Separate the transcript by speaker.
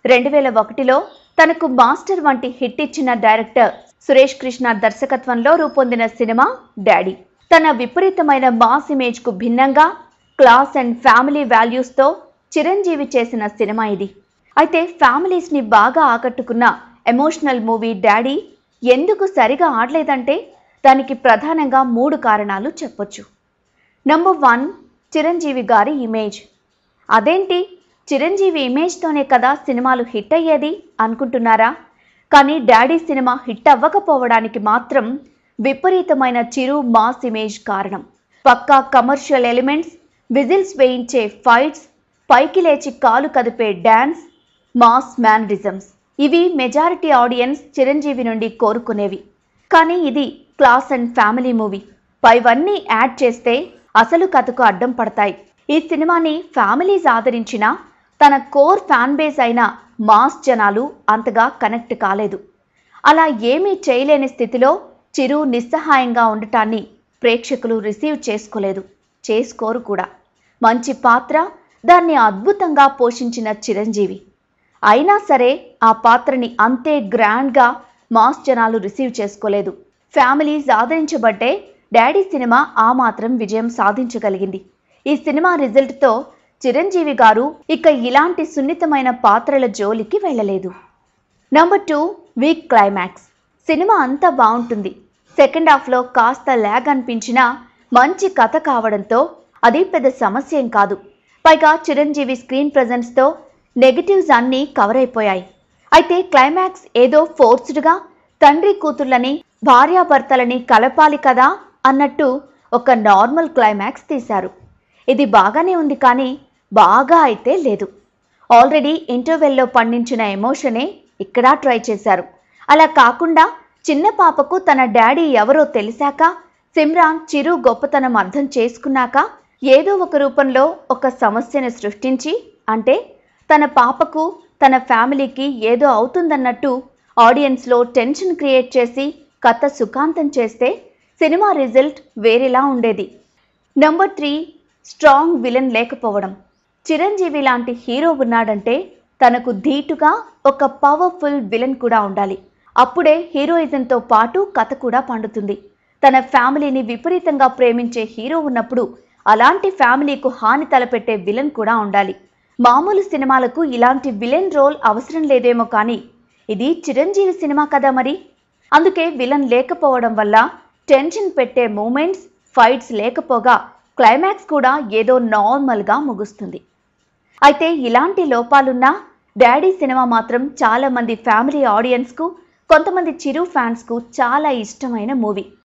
Speaker 1: 2001లో తనకు మాస్టర్ వంటి హిట్ ఇచ్చిన డైరెక్టర్ సురేష్ కృష్ణ దర్శకత్వంలో రూపొందిన సినిమా డాడీ. తన విపరీతమైన మాస్ ఇమేజ్ కు భిన్నంగా క్లాస్ అండ్ ఫ్యామిలీ వాల్యూస్ తో చిరంజీవి చేసిన సినిమా ఇది. అయితే ఫ్యామిలీస్ ని బాగా ఆకట్టుకున్న ఎమోషనల్ మూవీ డాడీ ఎందుకు సరిగా ఆడలేదంటే దానికి ప్రధానంగా 3 కారణాలు చెప్పొచ్చు. నంబర్ 1, చిరంజీవి గారి ఇమేజ్. అదేంటి, చిరంజీవి ఇమేజ్తోనే కదా సినిమాలు హిట్ అయ్యేది అనుకుంటున్నారా? కానీ డాడీ సినిమా హిట్ అవ్వకపోవడానికి మాత్రం విపరీతమైన చిరు మాస్ ఇమేజ్ కారణం. పక్కా కమర్షియల్ ఎలిమెంట్స్, విజిల్స్ వేయించే ఫైట్స్, పైకి లేచి కాలు కదిపే డాన్స్, మాస్ మేనరిజమ్స్, ఇవి మెజారిటీ ఆడియన్స్ చిరంజీవి నుండి కోరుకునేవి. కానీ ఇది క్లాస్ అండ్ ఫ్యామిలీ మూవీ. పైవన్నీ యాడ్ చేస్తే అసలు కథకు అడ్డం పడతాయి. ఈ సినిమాని ఫ్యామిలీస్ ఆదరించినా తన కోర్ ఫ్యాన్ బేస్ అయిన మాస్ జనాలు అంతగా కనెక్ట్ కాలేదు. అలా ఏమీ చేయలేని స్థితిలో చిరు నిస్సహాయంగా ఉండటాన్ని ప్రేక్షకులు రిసీవ్ చేసుకోరు కూడా. మంచి పాత్ర, దాన్ని అద్భుతంగా పోషించిన చిరంజీవి. అయినా సరే ఆ పాత్రని అంతే గ్రాండ్గా మాస్ జనాలు రిసీవ్ చేసుకోలేదు. ఫ్యామిలీస్ ఆదరించబట్టే డాడీ సినిమా ఆ మాత్రం విజయం సాధించగలిగింది. ఈ సినిమా రిజల్ట్తో చిరంజీవి గారు ఇక ఇలాంటి సున్నితమైన పాత్రల జోలికి వెళ్ళలేదు. Number 2, week climax. సినిమా అంతా బాగుంటుంది. సెకండ్ హాఫ్లో కాస్త ల్యాగ్ అనిపించినా మంచి కథ కావడంతో అది పెద్ద సమస్య ఏం కాదు. పైగా చిరంజీవి స్క్రీన్ ప్రెజెన్స్తో నెగటివ్స్ అన్నీ కవర్ అయిపోయాయి. అయితే క్లైమాక్స్ ఏదో ఫోర్స్డ్గా తండ్రి కూతుర్లని భార్యాభర్తలని కలపాలి కదా అన్నట్టు ఒక నార్మల్ క్లైమాక్స్ తీశారు. ఇది బాగానే ఉంది, కానీ బాగా అయితే లేదు. ఆల్రెడీ ఇంటర్వెల్లో పండించిన ఎమోషనే ఇక్కడ ట్రై చేశారు. అలా కాకుండా చిన్న పాపకు తన డాడీ ఎవరో తెలిసాక, సిమ్రాన్ చిరు గొప్పతనం అర్థం చేసుకున్నాక ఏదో ఒక రూపంలో ఒక సమస్యను సృష్టించి, అంటే తన పాపకు తన ఫ్యామిలీకి ఏదో అవుతుందన్నట్టు ఆడియన్స్లో టెన్షన్ క్రియేట్ చేసి కథ సుఖాంతం చేస్తే సినిమా రిజల్ట్ వేరేలా ఉండేది. నంబర్ 3, స్ట్రాంగ్ విలన్ లేకపోవడం. చిరంజీవి లాంటి హీరో ఉన్నాడంటే తనకు ధీటుగా ఒక పవర్ఫుల్ విలన్ కూడా ఉండాలి. అప్పుడే హీరోయిజంతో పాటు కథ కూడా పండుతుంది. తన ఫ్యామిలీని విపరీతంగా ప్రేమించే హీరో ఉన్నప్పుడు అలాంటి ఫ్యామిలీకు హాని తలపెట్టే విలన్ కూడా ఉండాలి. మామూలు సినిమాలకు ఇలాంటి విలన్ రోల్ అవసరం లేదేమో, కానీ ఇది చిరంజీవి సినిమా కదా మరి. అందుకే విలన్ లేకపోవడం వల్ల టెన్షన్ పెట్టే మూమెంట్స్, ఫైట్స్ లేకపోగా క్లైమాక్స్ కూడా ఏదో నార్మల్గా ముగుస్తుంది. అయితే ఇలాంటి లోపాలున్నా డాడీ సినిమా మాత్రం చాలా మంది ఫ్యామిలీ ఆడియన్స్కు, కొంతమంది చిరు ఫ్యాన్స్కు చాలా ఇష్టమైన మూవీ.